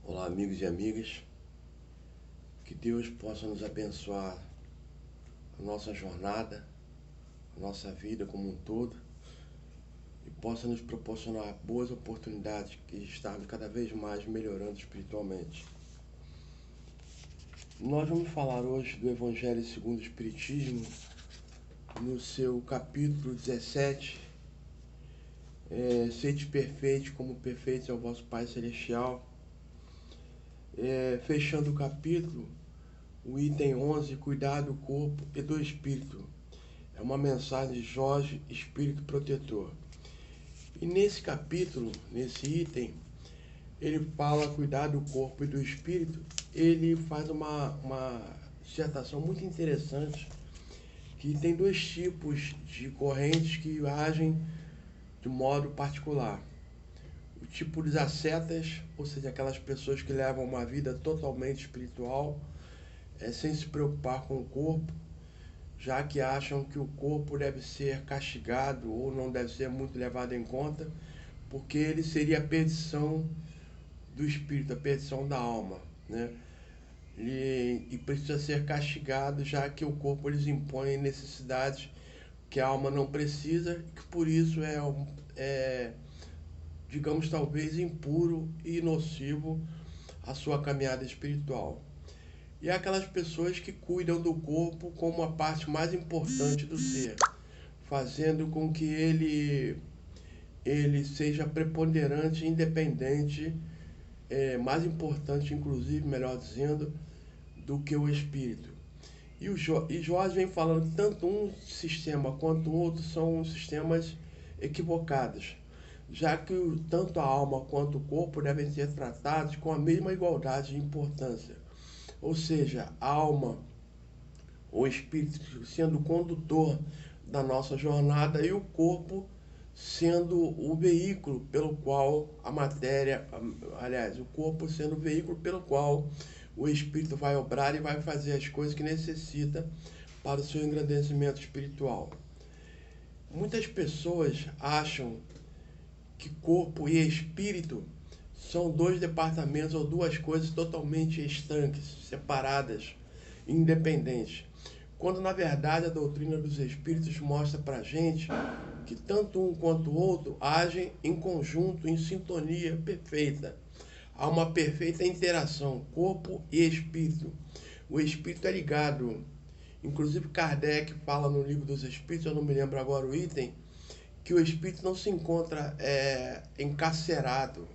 Olá, amigos e amigas. Que Deus possa nos abençoar a nossa jornada, a nossa vida como um todo e possa nos proporcionar boas oportunidades de estarmos cada vez mais melhorando espiritualmente. Nós vamos falar hoje do Evangelho segundo o Espiritismo, no seu capítulo 17, Sede perfeitos como perfeito é o vosso Pai Celestial. Fechando o capítulo, o item 11, cuidar do corpo e do espírito. É uma mensagem de Jorge, espírito protetor. E nesse capítulo, nesse item, ele fala cuidar do corpo e do espírito. Ele faz uma dissertação muito interessante, que tem dois tipos de correntes que agem de modo particular. O tipo dos ascetas, ou seja, aquelas pessoas que levam uma vida totalmente espiritual, sem se preocupar com o corpo, já que acham que o corpo deve ser castigado ou não deve ser muito levado em conta, porque ele seria a perdição do espírito, a perdição da alma, né? E precisa ser castigado, já que o corpo lhes impõe necessidades que a alma não precisa, e que por isso digamos, talvez impuro e nocivo a sua caminhada espiritual. E aquelas pessoas que cuidam do corpo como a parte mais importante do ser, fazendo com que ele seja preponderante, independente, mais importante, inclusive, melhor dizendo, do que o espírito. E Jorge vem falando que tanto um sistema quanto o outro são sistemas equivocados, já que tanto a alma quanto o corpo devem ser tratados com a mesma igualdade de importância. Ou seja, a alma, o espírito sendo o condutor da nossa jornada e o corpo sendo o veículo pelo qual a matéria, aliás, o corpo sendo o veículo pelo qual o espírito vai obrar e vai fazer as coisas que necessita para o seu engrandecimento espiritual. Muitas pessoas acham que corpo e espírito são dois departamentos ou duas coisas totalmente estanques, separadas, independentes. Quando na verdade a doutrina dos espíritos mostra para a gente que tanto um quanto o outro agem em conjunto, em sintonia perfeita. Há uma perfeita interação, corpo e espírito. O espírito é ligado. Inclusive Kardec fala no livro dos espíritos, eu não me lembro agora o item, que o espírito não se encontra encarcerado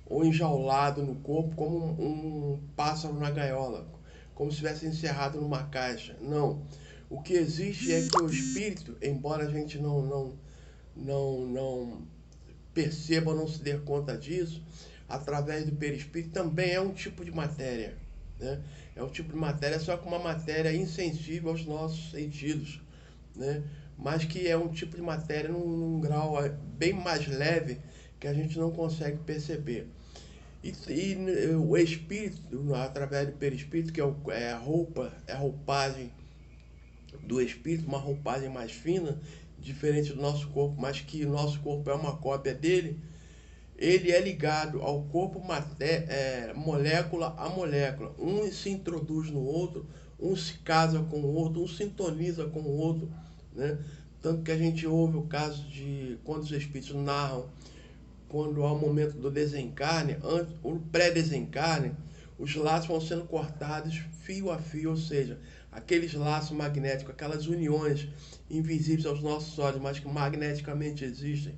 ou enjaulado no corpo como um pássaro na gaiola, como se estivesse encerrado numa caixa. Não. O que existe é que o espírito, embora a gente não perceba, não se dê conta disso, através do perispírito, também é um tipo de matéria, né? É um tipo de matéria, só que uma matéria insensível aos nossos sentidos, né? Mas que é um tipo de matéria num grau bem mais leve que a gente não consegue perceber. E o espírito, através do perispírito, que é a roupagem do espírito, uma roupagem mais fina, diferente do nosso corpo, mas que o nosso corpo é uma cópia dele, ele é ligado ao corpo molécula a molécula. Um se introduz no outro, um se casa com o outro, um sintoniza com o outro, né? Tanto que a gente ouve o caso de quando os espíritos narram, quando há o momento do desencarne, o pré-desencarne, os laços vão sendo cortados fio a fio, ou seja, aqueles laços magnéticos, aquelas uniões invisíveis aos nossos olhos, mas que magneticamente existem,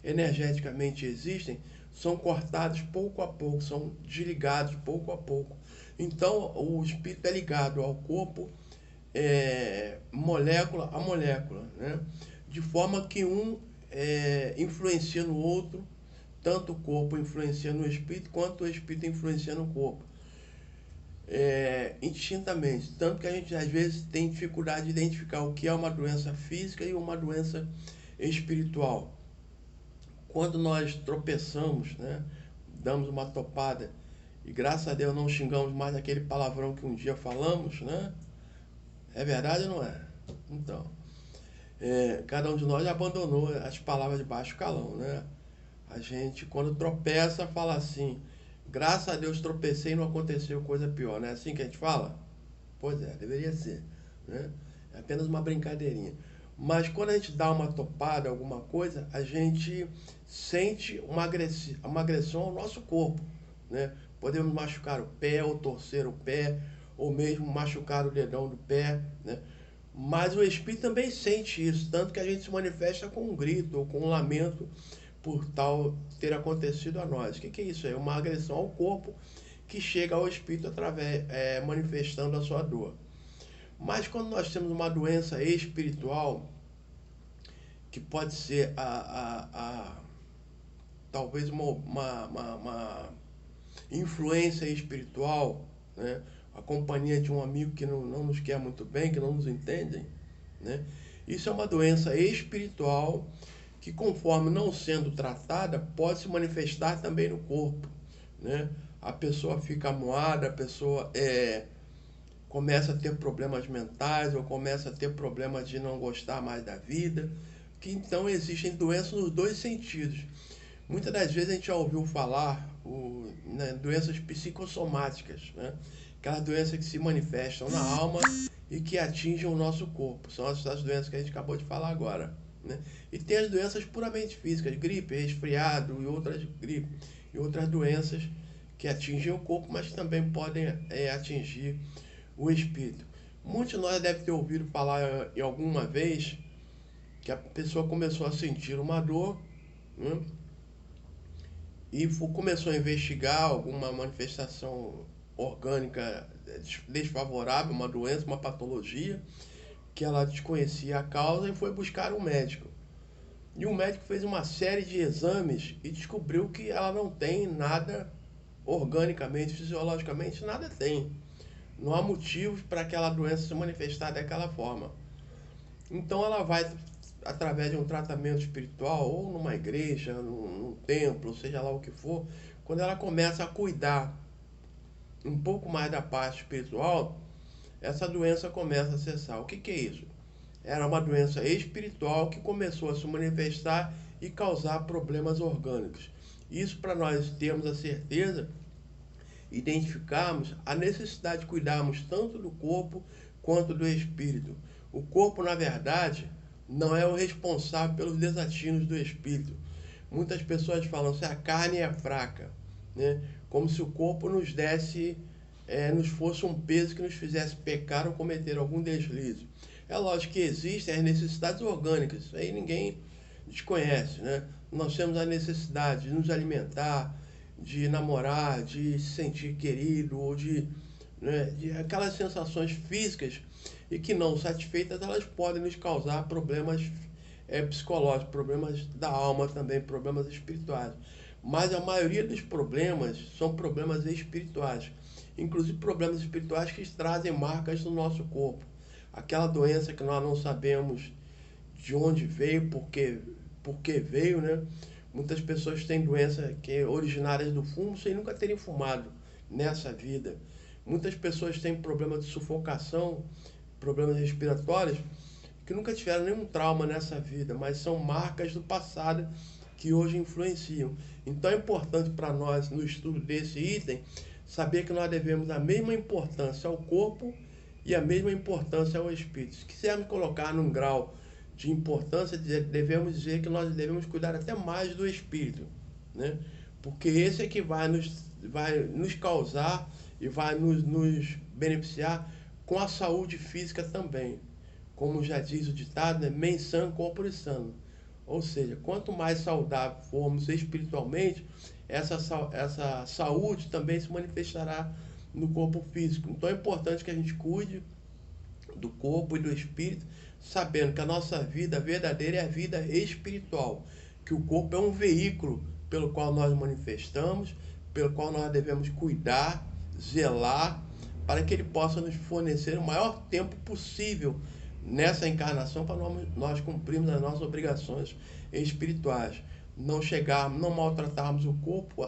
energeticamente existem, são cortados pouco a pouco, são desligados pouco a pouco. Então, o espírito é ligado ao corpo, molécula a molécula, né? De forma que um influencia no outro, tanto o corpo influencia no espírito, quanto o espírito influencia no corpo. Indistintamente. Tanto que a gente às vezes tem dificuldade de identificar o que é uma doença física e uma doença espiritual. Quando nós tropeçamos, né, damos uma topada e graças a Deus não xingamos mais aquele palavrão que um dia falamos, né? É verdade ou não é? Então, cada um de nós abandonou as palavras de baixo calão, né? A gente, quando tropeça, fala assim: Graças a Deus tropecei e não aconteceu coisa pior, não é assim que a gente fala? Pois é, deveria ser, né? É apenas uma brincadeirinha. Mas quando a gente dá uma topada, alguma coisa, a gente sente uma agressão ao nosso corpo, né? Podemos machucar o pé, ou torcer o pé, ou mesmo machucar o dedão do pé, né? Mas o espírito também sente isso, tanto que a gente se manifesta com um grito ou com um lamento por tal ter acontecido a nós. O que é isso? É uma agressão ao corpo que chega ao espírito através, manifestando a sua dor. Mas quando nós temos uma doença espiritual, que pode ser talvez uma influência espiritual, né? A companhia de um amigo que não nos quer muito bem, que não nos entende, né? Isso é uma doença espiritual que, conforme não sendo tratada, pode se manifestar também no corpo, né? A pessoa fica amuada, a pessoa começa a ter problemas mentais, ou começa a ter problemas de não gostar mais da vida, que então existem doenças nos dois sentidos. Muitas das vezes a gente já ouviu falar né, doenças psicossomáticas, né? Aquelas doenças que se manifestam na alma e que atingem o nosso corpo. São essas doenças que a gente acabou de falar agora, né? E tem as doenças puramente físicas, gripe, resfriado e outras doenças que atingem o corpo, mas também podem atingir o espírito. Muitos de nós devem ter ouvido falar em alguma vez que a pessoa começou a sentir uma dor, né? E começou a investigar alguma manifestação orgânica desfavorável, uma doença, uma patologia, que ela desconhecia a causa e foi buscar um médico. E o médico fez uma série de exames e descobriu que ela não tem nada organicamente, fisiologicamente, nada tem. Não há motivos para aquela doença se manifestar daquela forma. Então ela vai, através de um tratamento espiritual, ou numa igreja, num templo, seja lá o que for, quando ela começa a cuidar um pouco mais da parte espiritual, essa doença começa a cessar. O que é isso? Era uma doença espiritual que começou a se manifestar e causar problemas orgânicos. Isso para nós termos a certeza, identificarmos a necessidade de cuidarmos tanto do corpo quanto do espírito. O corpo, na verdade, não é o responsável pelos desatinos do espírito. Muitas pessoas falam assim, a carne é fraca, né? Como se o corpo nos desse, nos fosse um peso que nos fizesse pecar ou cometer algum deslize. É lógico que existem as necessidades orgânicas, isso aí ninguém desconhece, né? Nós temos a necessidade de nos alimentar, de namorar, de se sentir querido, ou de aquelas sensações físicas, e que não satisfeitas, elas podem nos causar problemas psicológicos, problemas da alma também, problemas espirituais. Mas a maioria dos problemas são problemas espirituais, inclusive problemas espirituais que trazem marcas no nosso corpo. Aquela doença que nós não sabemos de onde veio, por que veio, né? Muitas pessoas têm doenças originárias do fumo sem nunca terem fumado nessa vida. Muitas pessoas têm problemas de sufocação, problemas respiratórios, que nunca tiveram nenhum trauma nessa vida, mas são marcas do passado que hoje influenciam. Então é importante para nós, no estudo desse item, saber que nós devemos a mesma importância ao corpo e a mesma importância ao espírito. Se quisermos colocar num grau de importância, devemos dizer que nós devemos cuidar até mais do espírito, né? Porque esse é que vai nos causar e vai nos beneficiar com a saúde física também. Como já diz o ditado, né? Mens sã, corpore sano. Ou seja, quanto mais saudável formos espiritualmente, essa saúde também se manifestará no corpo físico. Então é importante que a gente cuide do corpo e do espírito, sabendo que a nossa vida verdadeira é a vida espiritual, que o corpo é um veículo pelo qual nós manifestamos, pelo qual nós devemos cuidar, zelar, para que ele possa nos fornecer o maior tempo possível nessa encarnação para nós cumprirmos as nossas obrigações espirituais. Não maltratarmos o corpo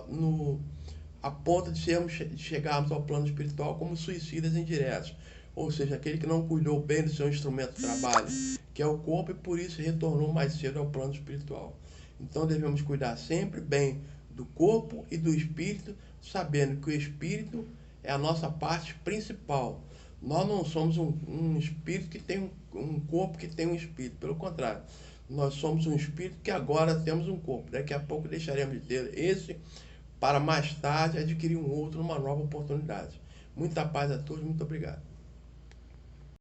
a ponto de chegarmos ao plano espiritual como suicidas indiretos. Ou seja, aquele que não cuidou bem do seu instrumento de trabalho, que é o corpo, e por isso retornou mais cedo ao plano espiritual. Então devemos cuidar sempre bem do corpo e do espírito, sabendo que o espírito é a nossa parte principal. Nós não somos um espírito que tem um corpo que tem um espírito, pelo contrário, nós somos um espírito que agora temos um corpo. Daqui a pouco deixaremos de ter esse para mais tarde adquirir um outro numa nova oportunidade. Muita paz a todos, muito obrigado.